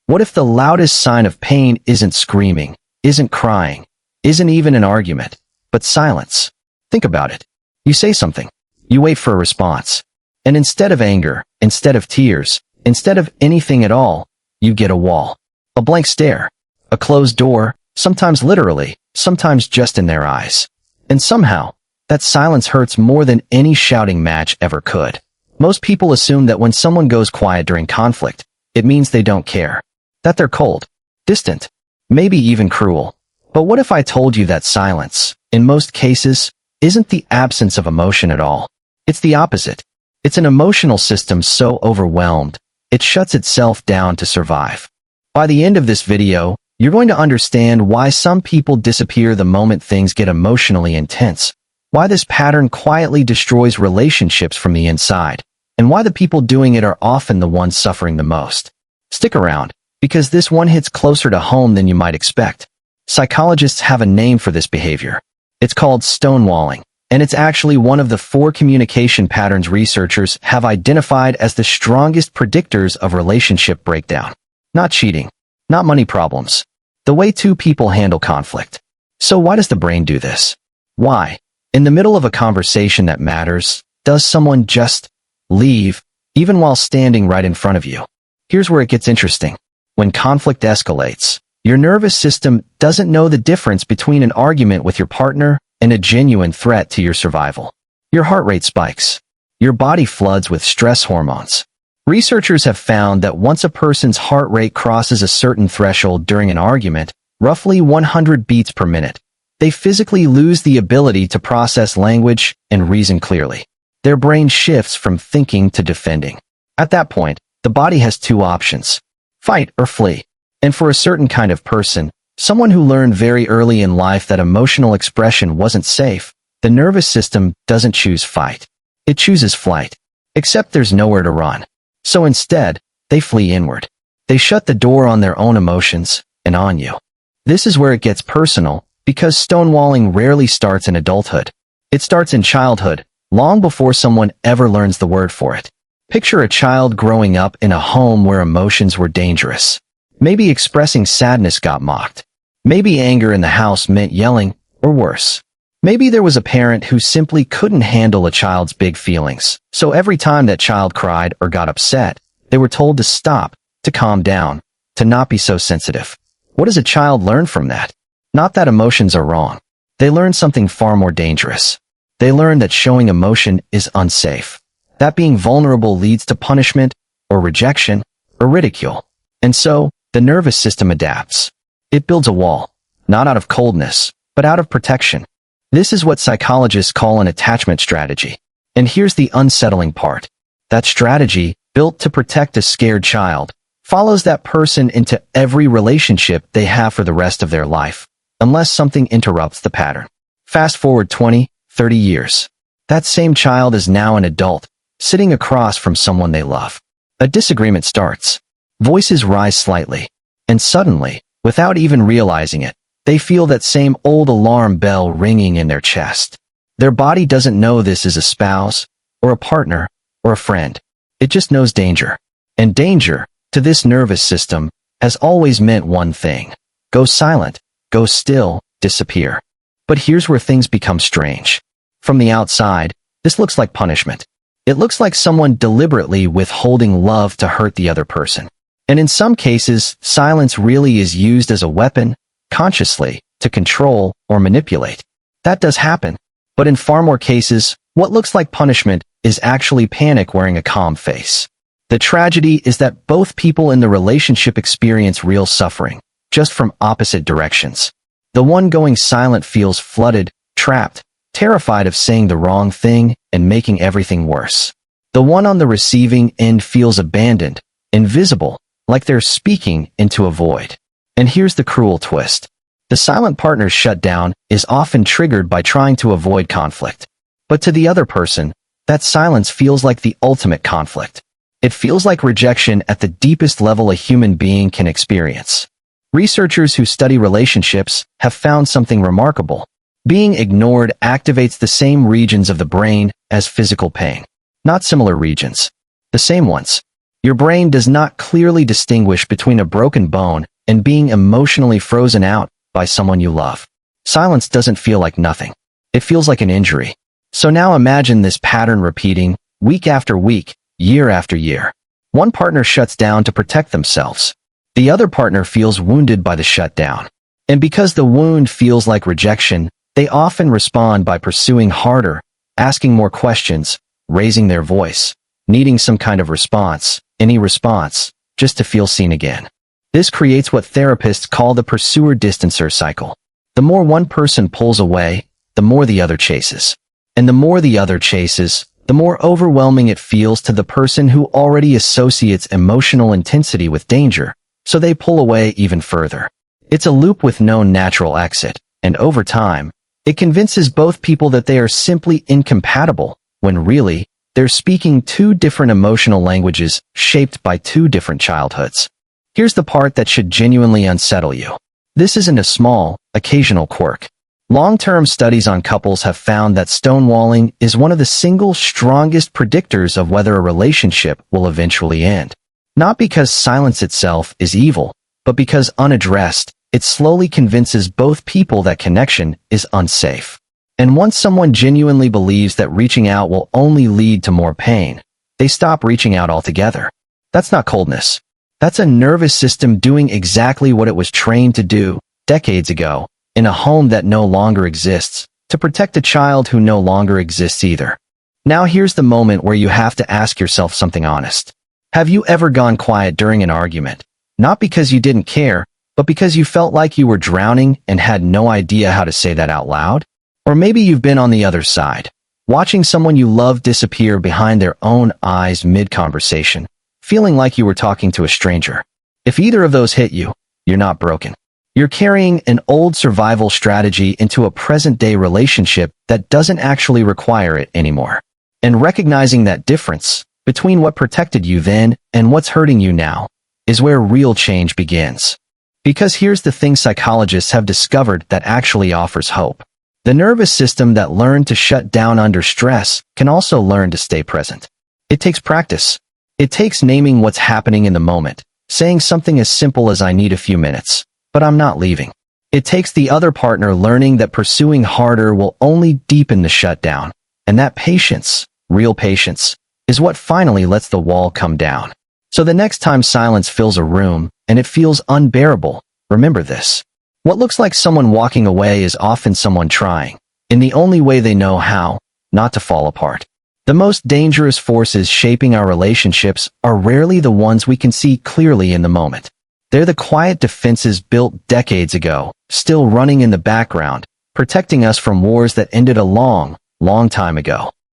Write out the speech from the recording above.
What if the loudest sign of pain isn't screaming, isn't crying, isn't even an argument, but silence? Think about it. You say something. You wait for a response. And instead of anger, instead of tears, instead of anything at all, you get a wall. A blank stare. A closed door, sometimes literally, sometimes just in their eyes. And somehow, that silence hurts more than any shouting match ever could. Most people assume that when someone goes quiet during conflict, it means they don't care. That they're cold, distant, maybe even cruel. But what if I told you that silence, in most cases, isn't the absence of emotion at all? It's the opposite. It's an emotional system so overwhelmed, it shuts itself down to survive. By the end of this video, you're going to understand why some people disappear the moment things get emotionally intense, why this pattern quietly destroys relationships from the inside, and why the people doing it are often the ones suffering the most. Stick around, because this one hits closer to home than you might expect. Psychologists have a name for this behavior. It's called stonewalling, and it's actually one of the 4 communication patterns researchers have identified as the strongest predictors of relationship breakdown. Not cheating, not money problems, the way 2 people handle conflict. So why does the brain do this? Why, in the middle of a conversation that matters, does someone just leave, even while standing right in front of you? Here's where it gets interesting. When conflict escalates, your nervous system doesn't know the difference between an argument with your partner and a genuine threat to your survival. Your heart rate spikes. Your body floods with stress hormones. Researchers have found that once a person's heart rate crosses a certain threshold during an argument, roughly 100 beats per minute, they physically lose the ability to process language and reason clearly. Their brain shifts from thinking to defending. At that point, the body has 2 options: fight or flee. And for a certain kind of person, someone who learned very early in life that emotional expression wasn't safe, the nervous system doesn't choose fight. It chooses flight. Except there's nowhere to run. So instead, they flee inward. They shut the door on their own emotions and on you. This is where it gets personal, because stonewalling rarely starts in adulthood. It starts in childhood, long before someone ever learns the word for it. Picture a child growing up in a home where emotions were dangerous. Maybe expressing sadness got mocked. Maybe anger in the house meant yelling, or worse. Maybe there was a parent who simply couldn't handle a child's big feelings, so every time that child cried or got upset, they were told to stop, to calm down, to not be so sensitive. What does a child learn from that? Not that emotions are wrong. They learn something far more dangerous. They learn that showing emotion is unsafe. That being vulnerable leads to punishment, or rejection, or ridicule. And so, the nervous system adapts. It builds a wall, not out of coldness, but out of protection. This is what psychologists call an attachment strategy. And here's the unsettling part. That strategy, built to protect a scared child, follows that person into every relationship they have for the rest of their life, unless something interrupts the pattern. Fast forward 20, 30 years. That same child is now an adult, sitting across from someone they love. A disagreement starts. Voices rise slightly. And suddenly, without even realizing it, they feel that same old alarm bell ringing in their chest. Their body doesn't know this is a spouse, or a partner, or a friend. It just knows danger. And danger, to this nervous system, has always meant one thing: go silent, go still, disappear. But here's where things become strange. From the outside, this looks like punishment. It looks like someone deliberately withholding love to hurt the other person. And in some cases, silence really is used as a weapon, consciously, to control or manipulate. That does happen. But in far more cases, what looks like punishment is actually panic wearing a calm face. The tragedy is that both people in the relationship experience real suffering, just from opposite directions. The one going silent feels flooded, trapped, terrified of saying the wrong thing and making everything worse. The one on the receiving end feels abandoned, invisible, like they're speaking into a void. And here's the cruel twist. The silent partner's shutdown is often triggered by trying to avoid conflict. But to the other person, that silence feels like the ultimate conflict. It feels like rejection at the deepest level a human being can experience. Researchers who study relationships have found something remarkable. Being ignored activates the same regions of the brain as physical pain. Not similar regions, the same ones. Your brain does not clearly distinguish between a broken bone and being emotionally frozen out by someone you love. Silence doesn't feel like nothing. It feels like an injury. So now imagine this pattern repeating week after week, year after year. One partner shuts down to protect themselves. The other partner feels wounded by the shutdown. And because the wound feels like rejection, they often respond by pursuing harder, asking more questions, raising their voice, needing some kind of response, any response, just to feel seen again. This creates what therapists call the pursuer-distancer cycle. The more one person pulls away, the more the other chases. And the more the other chases, the more overwhelming it feels to the person who already associates emotional intensity with danger, so they pull away even further. It's a loop with no natural exit, and over time, it convinces both people that they are simply incompatible, when really, they're speaking two different emotional languages shaped by two different childhoods. Here's the part that should genuinely unsettle you. This isn't a small, occasional quirk. Long-term studies on couples have found that stonewalling is one of the single strongest predictors of whether a relationship will eventually end. Not because silence itself is evil, but because unaddressed, it slowly convinces both people that connection is unsafe. And once someone genuinely believes that reaching out will only lead to more pain, they stop reaching out altogether. That's not coldness. That's a nervous system doing exactly what it was trained to do decades ago in a home that no longer exists, to protect a child who no longer exists either. Now here's the moment where you have to ask yourself something honest. Have you ever gone quiet during an argument? Not because you didn't care, but because you felt like you were drowning and had no idea how to say that out loud? Or maybe you've been on the other side, watching someone you love disappear behind their own eyes mid-conversation, feeling like you were talking to a stranger. If either of those hit you, you're not broken. You're carrying an old survival strategy into a present-day relationship that doesn't actually require it anymore. And recognizing that difference between what protected you then and what's hurting you now is where real change begins. Because here's the thing psychologists have discovered that actually offers hope. The nervous system that learned to shut down under stress can also learn to stay present. It takes practice. It takes naming what's happening in the moment, saying something as simple as "I need a few minutes, but I'm not leaving." It takes the other partner learning that pursuing harder will only deepen the shutdown, and that patience, real patience, is what finally lets the wall come down. So the next time silence fills a room, and it feels unbearable, remember this. What looks like someone walking away is often someone trying, in the only way they know how, not to fall apart. The most dangerous forces shaping our relationships are rarely the ones we can see clearly in the moment. They're the quiet defenses built decades ago, still running in the background, protecting us from wars that ended a long, long time ago.